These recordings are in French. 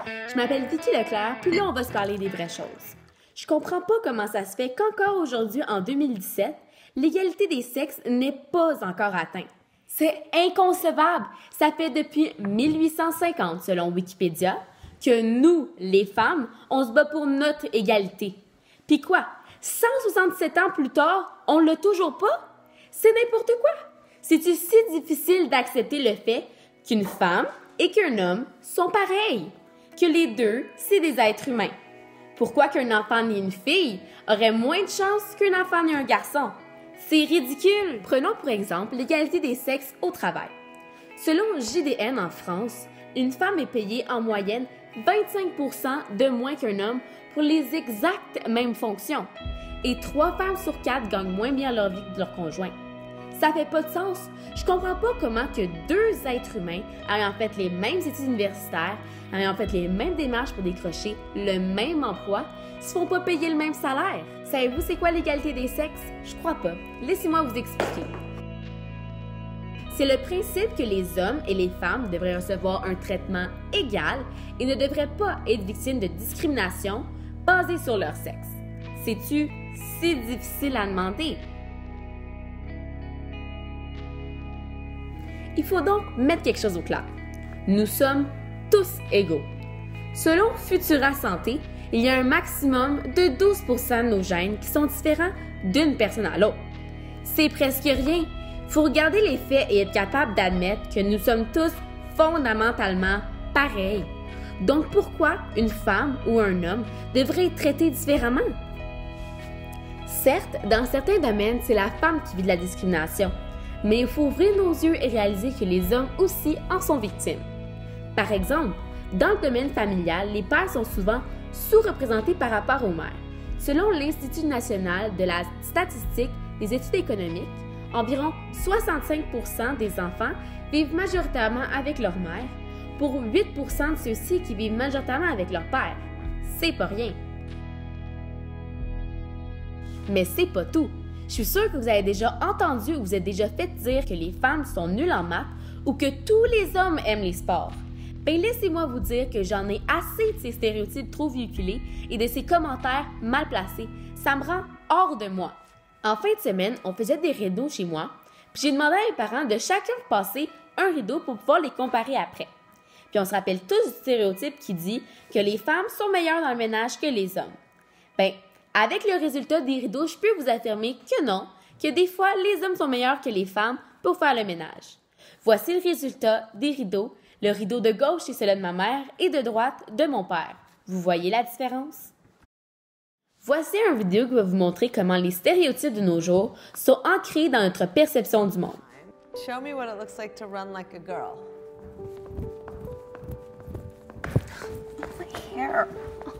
Je m'appelle Vicky Leclerc, puis là, on va se parler des vraies choses. Je comprends pas comment ça se fait qu'encore aujourd'hui, en 2017, l'égalité des sexes n'est pas encore atteinte. C'est inconcevable! Ça fait depuis 1850, selon Wikipédia, que nous, les femmes, on se bat pour notre égalité. Puis quoi? 167 ans plus tard, on l'a toujours pas? C'est n'importe quoi! C'est-tu si difficile d'accepter le fait qu'une femme et qu'un homme sont pareils? Que les deux, c'est des êtres humains? Pourquoi qu'un enfant ni une fille aurait moins de chances qu'un enfant ni un garçon? C'est ridicule! Prenons pour exemple l'égalité des sexes au travail. Selon JDN en France, une femme est payée en moyenne 25% de moins qu'un homme pour les exactes mêmes fonctions. Et 3 femmes sur 4 gagnent moins bien leur vie que leur conjoint. Ça fait pas de sens. Je comprends pas comment que 2 êtres humains ayant fait les mêmes études universitaires, ayant fait les mêmes démarches pour décrocher le même emploi, se font pas payer le même salaire. Savez-vous c'est quoi l'égalité des sexes? Je crois pas. Laissez-moi vous expliquer. C'est le principe que les hommes et les femmes devraient recevoir un traitement égal et ne devraient pas être victimes de discrimination basée sur leur sexe. C'est-tu si difficile à demander? Il faut donc mettre quelque chose au clair. Nous sommes tous égaux. Selon Futura Santé, il y a un maximum de 12% de nos gènes qui sont différents d'une personne à l'autre. C'est presque rien. Il faut regarder les faits et être capable d'admettre que nous sommes tous fondamentalement pareils. Donc pourquoi une femme ou un homme devrait être traité différemment? Certes, dans certains domaines, c'est la femme qui vit de la discrimination, mais il faut ouvrir nos yeux et réaliser que les hommes aussi en sont victimes. Par exemple, dans le domaine familial, les pères sont souvent sous-représentés par rapport aux mères. Selon l'Institut national de la statistique des études économiques, environ 65% des enfants vivent majoritairement avec leur mère, pour 8% de ceux-ci qui vivent majoritairement avec leur père. C'est pas rien. Mais c'est pas tout. Je suis sûre que vous avez déjà entendu ou vous êtes déjà fait dire que les femmes sont nulles en maths ou que tous les hommes aiment les sports. Ben laissez-moi vous dire que j'en ai assez de ces stéréotypes trop véhiculés et de ces commentaires mal placés. Ça me rend hors de moi. En fin de semaine, on faisait des rideaux chez moi, puis j'ai demandé à mes parents de chacun passer un rideau pour pouvoir les comparer après. Puis on se rappelle tous du stéréotype qui dit que les femmes sont meilleures dans le ménage que les hommes. Ben, avec le résultat des rideaux, je peux vous affirmer que non, que des fois, les hommes sont meilleurs que les femmes pour faire le ménage. Voici le résultat des rideaux. Le rideau de gauche, c'est celui de ma mère et de droite, de mon père. Vous voyez la différence? Voici une vidéo qui va vous montrer comment les stéréotypes de nos jours sont ancrés dans notre perception du monde. Show me what it looks like to run like a girl. My hair. Oh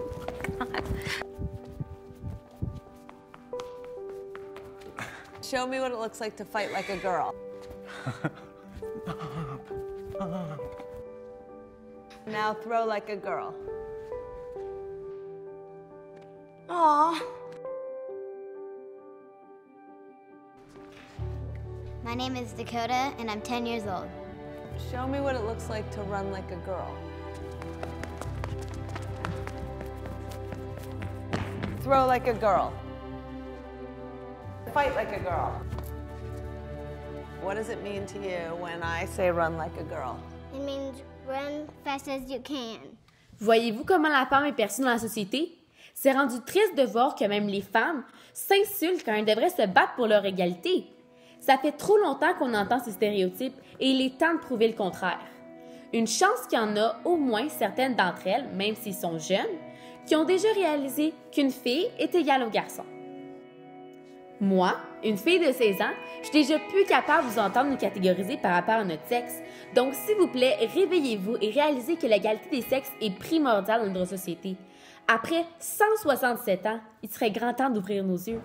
my God. Show me what it looks like to fight like a girl. Now throw like a girl. Aw. My name is Dakota, and I'm 10 years old. Show me what it looks like to run like a girl. Throw like a girl. Fight like a girl. What does it mean to you when I say run like a girl? It means run fast as you can. Voyez-vous comment la femme est perçue dans la société? C'est rendu triste de voir que même les femmes s'insultent quand elles devraient se battre pour leur égalité. Ça fait trop longtemps qu'on entend ces stéréotypes et il est temps de prouver le contraire. Une chance qu'il y en a au moins certaines d'entre elles, même s'ils sont jeunes, qui ont déjà réalisé qu'une fille est égale au garçon. Moi, une fille de 16 ans, je suis déjà plus capable de vous entendre nous catégoriser par rapport à notre sexe. Donc, s'il vous plaît, réveillez-vous et réalisez que l'égalité des sexes est primordiale dans notre société. Après 167 ans, il serait grand temps d'ouvrir nos yeux.